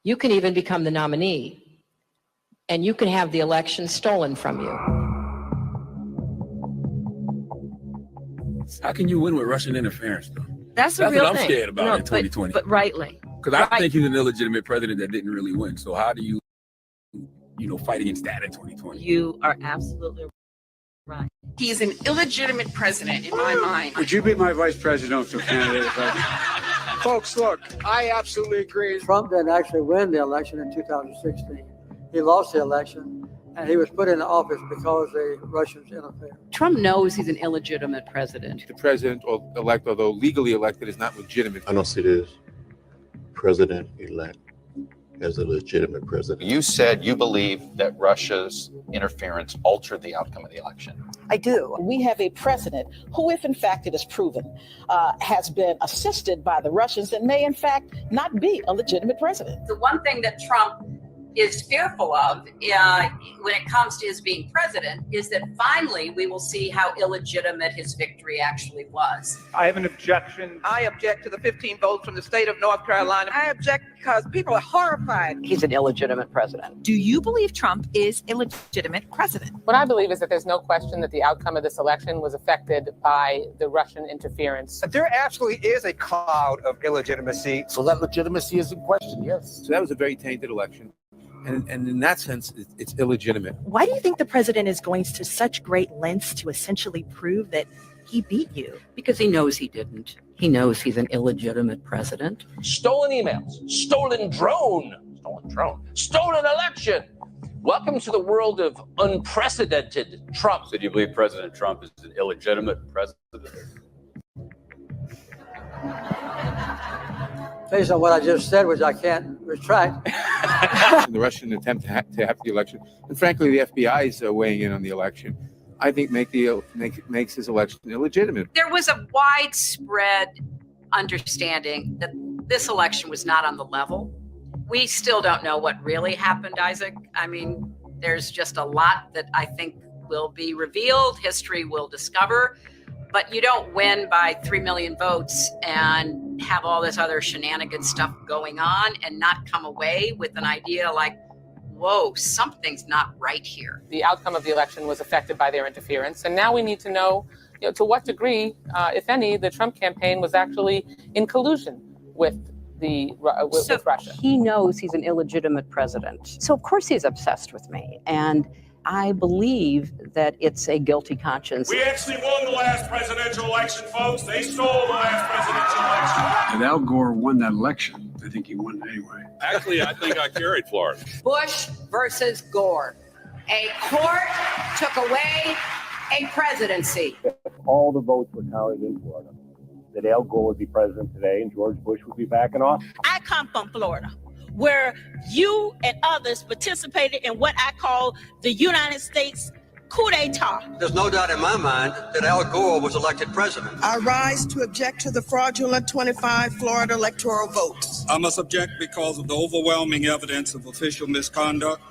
You can even become the nominee, and you can have the election stolen from you. How can you win with Russian interference, though? That's the real what I'm thing. scared about in 2020. But rightly. Because I think he's an illegitimate president that didn't really win. So how do you fight against that in 2020? You are absolutely right. He is an illegitimate president in my mind. Would you be my vice presidential candidate? Folks, look, I absolutely agree. Trump didn't actually win the election in 2016. He lost the election, and he was put in office because the Russians interfered. Trump knows he's an illegitimate president. The president-elect, although legally elected, is not legitimate. I don't see this president-elect as a legitimate president. You said you believe that Russia's interference altered the outcome of the election. I do. We have a president who, if in fact it is proven, has been assisted by the Russians and may in fact not be a legitimate president. The one thing that Trump is fearful of when it comes to his being president is that finally we will see how illegitimate his victory actually was. I have an objection. I object to the 15 votes from the state of North Carolina. I object because people are horrified. He's an illegitimate president. Do you believe Trump is a legitimate president? What I believe is that there's no question that the outcome of this election was affected by the Russian interference. There absolutely is a cloud of illegitimacy. So that legitimacy is in question, yes. So that was a very tainted election. And in that sense, it's illegitimate. Why do you think the president is going to such great lengths to essentially prove that he beat you? Because he knows he didn't. He knows he's an illegitimate president. Stolen emails, stolen election. Welcome to the world of unprecedented Trump. So do you believe President Trump is an illegitimate president? Based on what I just said, which I can't retract. The Russian attempt to have the election, and frankly, the FBI is weighing in on the election, I think makes his election illegitimate. There was a widespread understanding that this election was not on the level. We still don't know what really happened, Isaac. I mean, there's just a lot that I think will be revealed, history will discover. But you don't win by 3 million votes and have all this other shenanigan stuff going on and not come away with an idea like, whoa, something's not right here. The outcome of the election was affected by their interference. And now we need to know, to what degree, if any, the Trump campaign was actually in collusion with Russia. He knows he's an illegitimate president. So of course he's obsessed with me. And I believe that it's a guilty conscience. We actually won the last presidential election, folks. They stole the last presidential election. And Al Gore won that election. I think he won it anyway. Actually, I think I carried Florida. Bush versus Gore. A court took away a presidency. If all the votes were counted in Florida, that Al Gore would be president today and George Bush would be back in office. I come from Florida, where you and others participated in what I call the United States coup d'etat. There's no doubt in my mind that Al Gore was elected president. I rise to object to the fraudulent 25 Florida electoral votes. I must object because of the overwhelming evidence of official misconduct,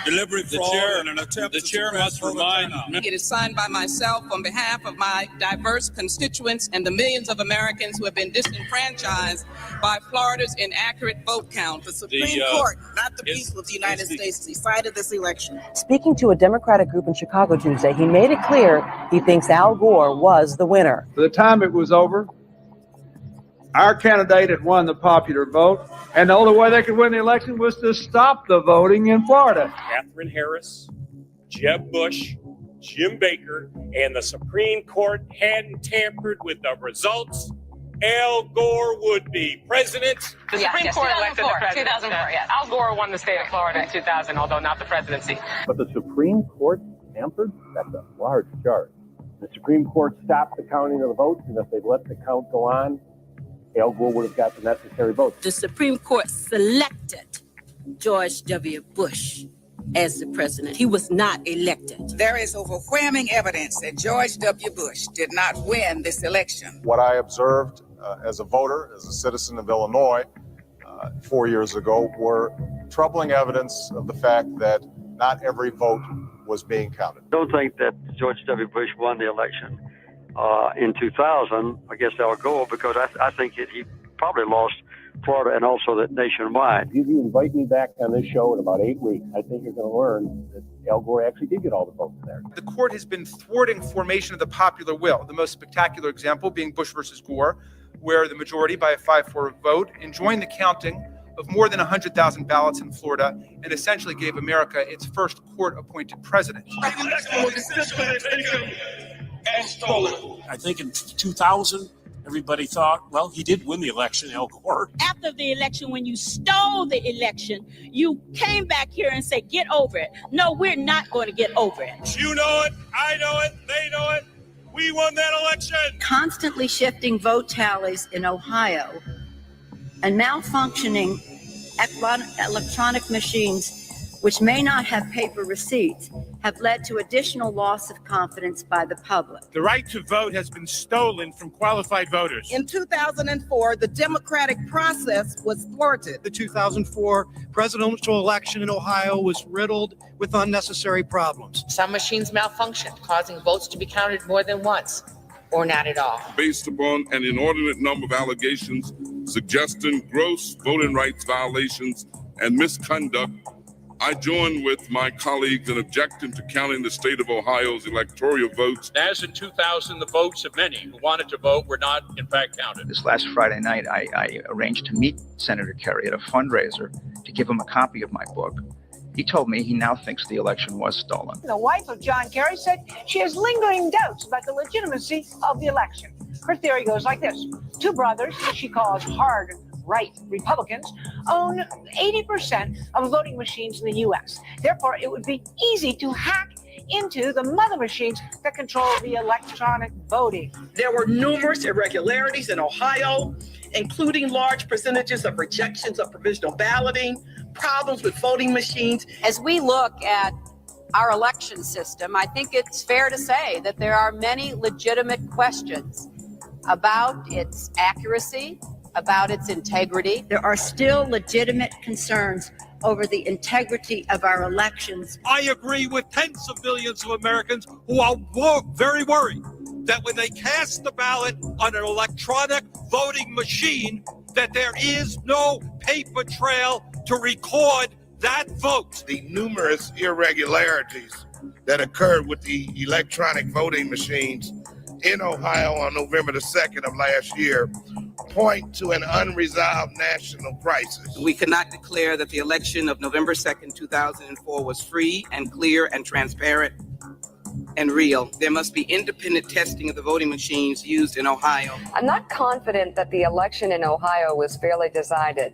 deliberate fraud, and an attempt to suppress voter turnout. It is signed by myself on behalf of my diverse constituents and the millions of Americans who have been disenfranchised by Florida's inaccurate vote count. The Supreme Court, not the people of the United States, decided this election. Speaking to a Democratic group in Chicago Tuesday, he made it clear he thinks Al Gore was the winner. By the time it was over, our candidate had won the popular vote, and the only way they could win the election was to stop the voting in Florida. Catherine Harris, Jeb Bush, Jim Baker, and the Supreme Court hadn't tampered with the results, Al Gore would be president. The Supreme Court elected the president. 2004, yes. Al Gore won the state of Florida in 2000, although not the presidency. But the Supreme Court tampered? That's a large charge. The Supreme Court stopped the counting of the votes, and if they'd let the count go on, Al Gore would have got the necessary votes. The Supreme Court selected George W. Bush as the president. He was not elected. There is overwhelming evidence that George W. Bush did not win this election. What I observed as a voter, as a citizen of Illinois 4 years ago, were troubling evidence of the fact that not every vote was being counted. I don't think that George W. Bush won the election in 2000 against Al Gore because I think he probably lost Florida and also that nationwide. If you invite me back on this show in about 8 weeks, I think you're going to learn that Al Gore actually did get all the votes there. The court has been thwarting formation of the popular will, the most spectacular example being Bush versus Gore, where the majority, by a 5-4 vote, enjoined the counting of more than 100,000 ballots in Florida and essentially gave America its first court-appointed president. I think in 2000, everybody thought, well, he did win the election, Al Gore. After the election, when you stole the election, you came back here and said, get over it. No, we're not going to get over it. You know it, I know it, they know it. We won that election. Constantly shifting vote tallies in Ohio and malfunctioning electronic machines, which may not have paper receipts, have led to additional loss of confidence by the public. The right to vote has been stolen from qualified voters. In 2004, the democratic process was thwarted. The 2004 presidential election in Ohio was riddled with unnecessary problems. Some machines malfunctioned, causing votes to be counted more than once, or not at all. Based upon an inordinate number of allegations suggesting gross voting rights violations and misconduct, I join with my colleagues in objecting to counting the state of Ohio's electoral votes. As in 2000, the votes of many who wanted to vote were not, in fact, counted. This last Friday night, I arranged to meet Senator Kerry at a fundraiser to give him a copy of my book. He told me he now thinks the election was stolen. The wife of John Kerry said she has lingering doubts about the legitimacy of the election. Her theory goes like this. Two brothers, she calls hard right Republicans, own 80% of voting machines in the U.S. Therefore, it would be easy to hack into the mother machines that control the electronic voting. There were numerous irregularities in Ohio, including large percentages of rejections of provisional balloting, problems with voting machines. As we look at our election system, I think it's fair to say that there are many legitimate questions about its accuracy, about its integrity. There are still legitimate concerns over the integrity of our elections. I agree with tens of millions of Americans who are very worried that when they cast the ballot on an electronic voting machine, that there is no paper trail to record that vote. The numerous irregularities that occurred with the electronic voting machines in Ohio on November the 2nd of last year point to an unresolved national crisis. We cannot declare that the election of November 2nd, 2004 was free and clear and transparent and real. There must be independent testing of the voting machines used in Ohio. I'm not confident that the election in Ohio was fairly decided.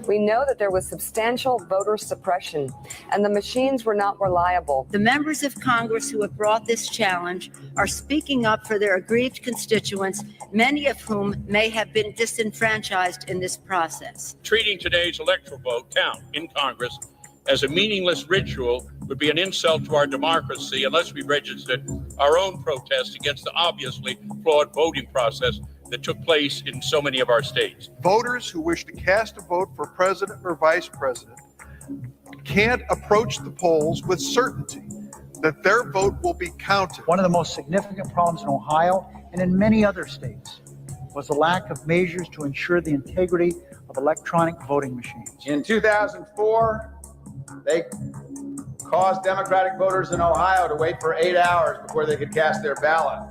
We know that there was substantial voter suppression and the machines were not reliable. The members of Congress who have brought this challenge are speaking up for their aggrieved constituents, many of whom may have been disenfranchised in this process. Treating today's electoral vote count in Congress as a meaningless ritual would be an insult to our democracy unless we registered our own protest against the obviously flawed voting process that took place in so many of our states. Voters who wish to cast a vote for president or vice president can't approach the polls with certainty that their vote will be counted. One of the most significant problems in Ohio and in many other states was the lack of measures to ensure the integrity of electronic voting machines. In 2004, they caused Democratic voters in Ohio to wait for 8 hours before they could cast their ballot.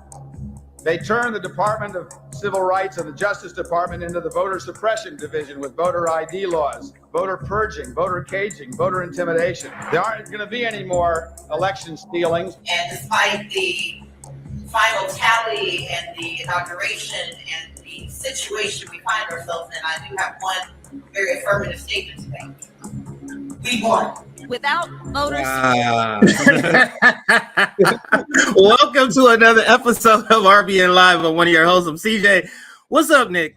They turned the Department of Civil Rights and the Justice Department into the voter suppression division with voter ID laws, voter purging, voter caging, voter intimidation. There aren't going to be any more election stealings. And despite the final tally and the inauguration and the situation we find ourselves in, I do have one very affirmative statement to make. We won. Without voters. Welcome to another episode of RBN Live. I'm one of your hosts. I'm CJ. What's up, Nick?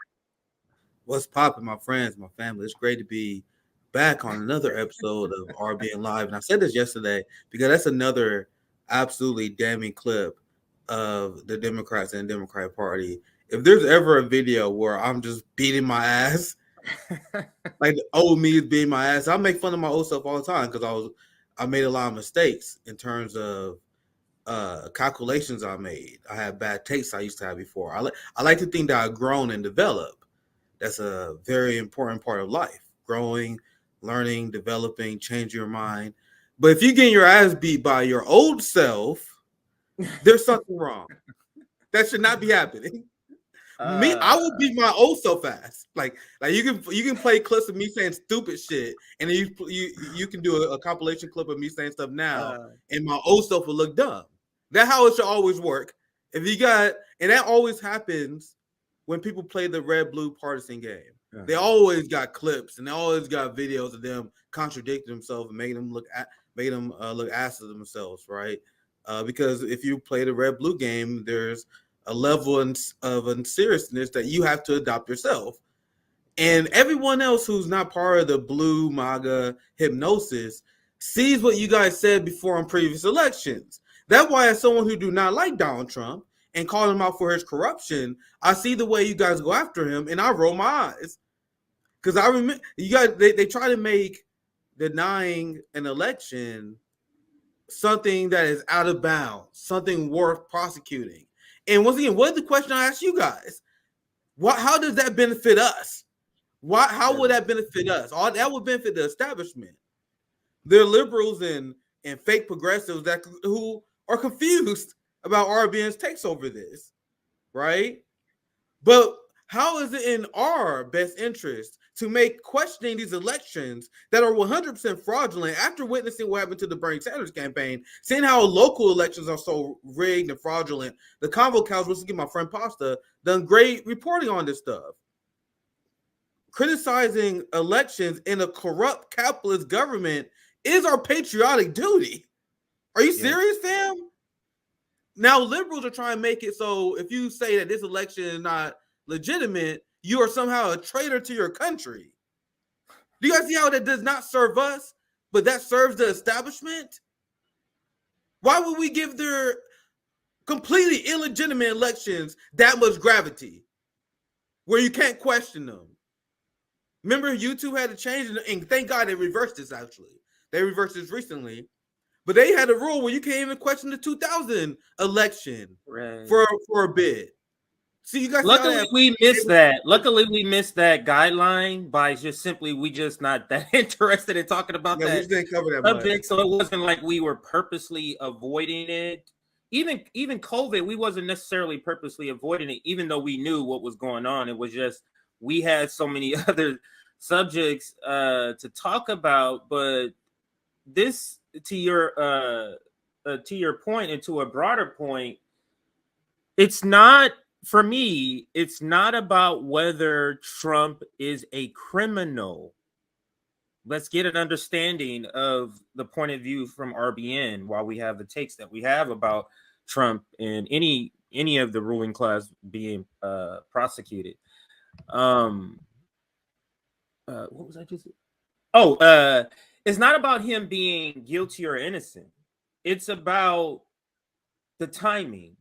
What's popping, my friends, my family? It's great to be back on another episode of RBN Live. And I said this yesterday because that's another absolutely damning clip of the Democrats and the Democratic Party. If there's ever a video where I'm just beating my ass, like the old me is beating my ass, I make fun of my old self all the time because I made a lot of mistakes in terms of calculations I made. I had bad takes I used to have before. I like to think that I've grown and developed, That's a very important part of life. Growing, learning, developing, changing your mind. But if you're getting your ass beat by your old self, there's something wrong. That should not be happening. I will beat my old self ass. Like you can play clips of me saying stupid shit, and then you can do a compilation clip of me saying stuff now, and my old self will look dumb. That's how it should always work. If you got, and that always happens when people play the red blue partisan game. They always got clips, and they always got videos of them contradicting themselves and making them look ass to themselves, right? Because if you play the red blue game, there's a level of unseriousness that you have to adopt yourself. And everyone else who's not part of the blue MAGA hypnosis sees what you guys said before on previous elections. That's why, as someone who do not like Donald Trump and call him out for his corruption, I see the way you guys go after him and I roll my eyes. Because I remember you guys, they try to make denying an election something that is out of bounds, something worth prosecuting. And once again, what is the question I ask you guys? How does that benefit us? How would that benefit us? All that would benefit the establishment. They're liberals and fake progressives who are confused about RBN's takes over this, right? But how is it in our best interest to make questioning these elections that are 100% fraudulent after witnessing what happened to the Bernie Sanders campaign, seeing how local elections are so rigged and fraudulent? The Convo Cows, once again, my friend Pasta, done great reporting on this stuff. Criticizing elections in a corrupt capitalist government is our patriotic duty. Are you serious, fam? Now, liberals are trying to make it so if you say that this election is not legitimate, you are somehow a traitor to your country. Do you guys see how that does not serve us, but that serves the establishment? Why would we give their completely illegitimate elections that much gravity where you can't question them? Remember, YouTube had to change, and thank God they reversed this, actually. They reversed this recently. But they had a rule where you can't even question the 2000 election for a bit. See, you guys. Luckily, we missed that. Luckily, we missed that guideline by we just not that interested in talking about that. We just didn't cover that subject, so it wasn't like we were purposely avoiding it. Even COVID, we wasn't necessarily purposely avoiding it, even though we knew what was going on. It was just we had so many other subjects to talk about. But this, to your point, and to a broader point, it's not. For me, it's not about whether Trump is a criminal. Let's get an understanding of the point of view from RBN while we have the takes that we have about Trump and any of the ruling class being prosecuted. What was I just? It's not about him being guilty or innocent. It's about the timing.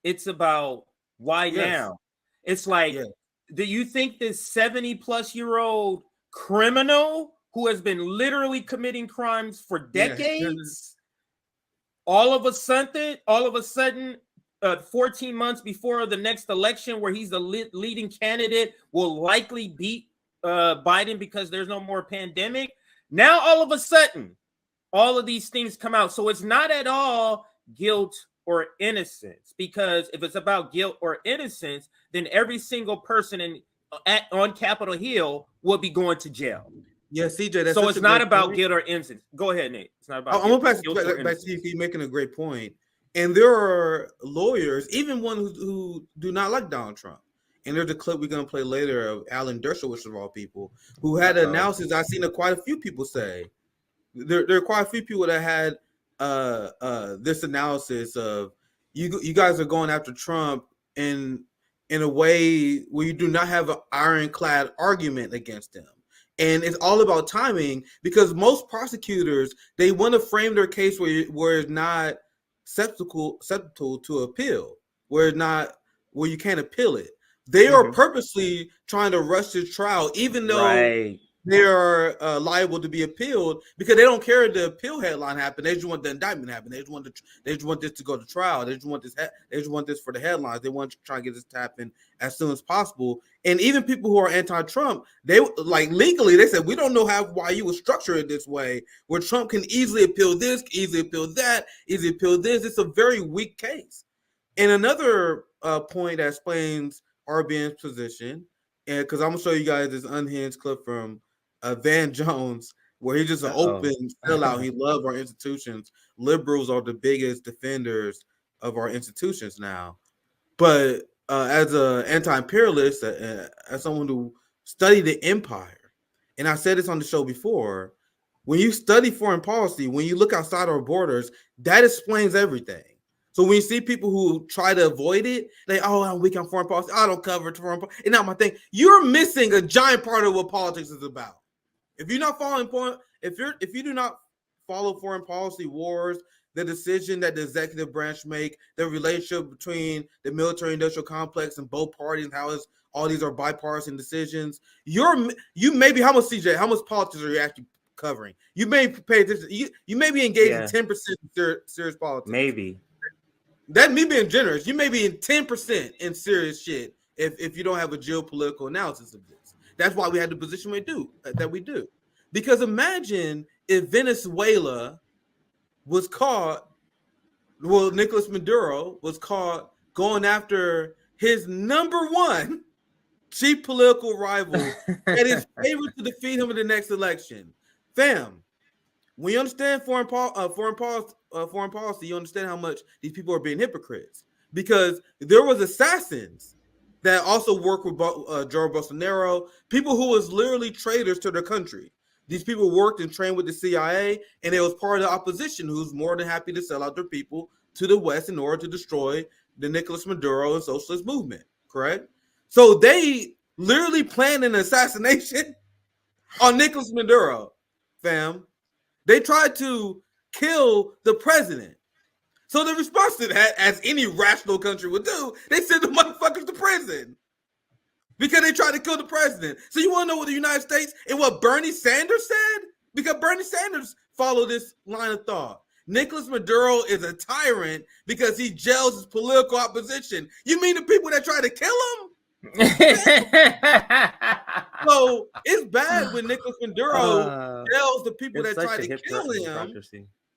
It's about why now? It's like, do you think this 70-plus-year-old criminal who has been literally committing crimes for decades, all of a sudden, 14 months before the next election where he's the leading candidate, will likely beat Biden because there's no more pandemic? Now, all of a sudden, all of these things come out. So it's not at all guilt or innocence, because if it's about guilt or innocence, then every single person on Capitol Hill will be going to jail. Yeah, CJ. So it's not about guilt or innocence. Go ahead, Nate. It's not about. I'm gonna pass it back to you. You're making a great point. And there are lawyers, even one who do not like Donald Trump. And there's a clip we're gonna play later of Alan Dershowitz, of all people, who had an analysis. I've seen quite a few people say there are quite a few people that had this analysis of you guys are going after Trump in a way where you do not have an ironclad argument against him. And it's all about timing, because most prosecutors, they want to frame their case where it's not susceptible to appeal, where you can't appeal it. They are purposely trying to rush this trial, even though they are liable to be appealed because they don't care if the appeal headline happen. They just want the indictment to happen. They just want this to go to trial. They just want this for the headlines. They want to try and get this to happen as soon as possible. And even people who are anti-Trump, they like legally, they said we don't know why you would structure it this way, where Trump can easily appeal this, easily appeal that, easily appeal this. It's a very weak case. And another point that explains RBN's position, and because I'm gonna show you guys this unhinged clip from Van Jones, where he's just an open sellout. He loves our institutions. Liberals are the biggest defenders of our institutions now. But as an anti-imperialist, as someone who studied the empire, and I said this on the show before, when you study foreign policy, when you look outside our borders, that explains everything. So when you see people who try to avoid it, they, I'm weak on foreign policy. I don't cover foreign policy. It's not my thing. You're missing a giant part of what politics is about. If you're not following if you do not follow foreign policy wars, the decision that the executive branch make, the relationship between the military-industrial complex and both parties, and how all these are bipartisan decisions, you may be how much politics are you actually covering? You may pay attention. You may be engaged in 10% serious politics. Maybe. That me being generous, you may be in 10% in serious shit if you don't have a geopolitical analysis of this. That's why we had the position we do. Because imagine if Venezuela was caught, Nicolas Maduro was caught going after his number one chief political rival that is favored to defeat him in the next election. Fam, when you understand foreign policy, you understand how much these people are being hypocrites. Because there was assassins that also worked with Jair Bolsonaro, people who was literally traitors to their country. These people worked and trained with the CIA, and it was part of the opposition who's more than happy to sell out their people to the West in order to destroy the Nicolas Maduro and socialist movement, correct? So they literally planned an assassination on Nicolas Maduro, fam. They tried to kill the president. So the response to that, as any rational country would do, they send the motherfuckers to prison because they tried to kill the president. So you want to know what the United States and what Bernie Sanders said? Because Bernie Sanders followed this line of thought. Nicolas Maduro is a tyrant because he jails his political opposition. You mean the people that try to kill him? So it's bad when Nicolas Maduro tells the people that try to kill him.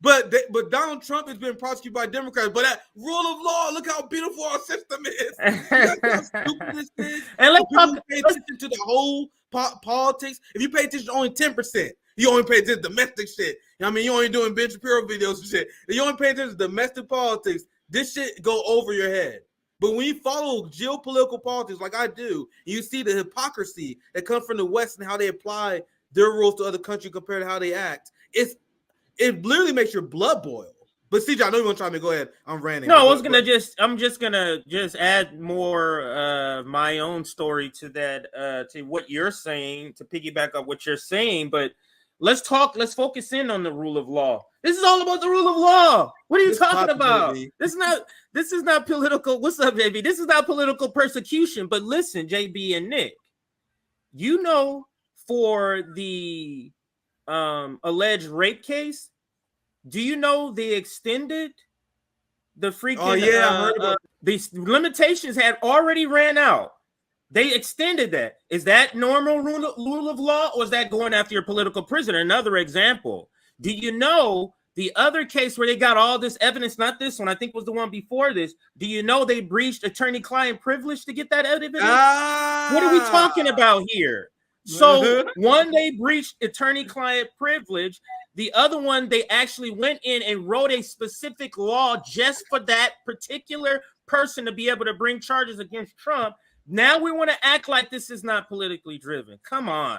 But Donald Trump has been prosecuted by Democrats. But that rule of law, look how beautiful our system is. Look how stupid this is. And let's pay attention to the whole politics. If you pay attention to only 10%, you only pay attention to domestic shit. You know what I mean? You only doing Ben Shapiro videos and shit. If you only pay attention to domestic politics, this shit go over your head. But when you follow geopolitical politics like I do, you see the hypocrisy that comes from the West and how they apply their rules to other countries compared to how they act. It literally makes your blood boil. But CJ, I know you want to try to go ahead. I'm ranting. No, I'm just gonna add more my own story to that, to what you're saying, to piggyback up what you're saying. But let's focus in on the rule of law. This is all about the rule of law. What are you talking about? Baby. This is not political. What's up, JB? This is not political persecution. But listen, JB and Nick, you know, for the alleged rape case, do you know they extended the freaking? Oh yeah, I heard about these limitations had already ran out. They extended that. Is that normal rule of law, or is that going after your political prisoner? Another example. Do you know the other case where they got all this evidence? Not this one. I think was the one before this. Do you know they breached attorney-client privilege to get that evidence? What are we talking about here? So one, they breached attorney-client privilege. The other one, they actually went in and wrote a specific law just for that particular person to be able to bring charges against Trump. Now we want to act like this is not politically driven. Come on.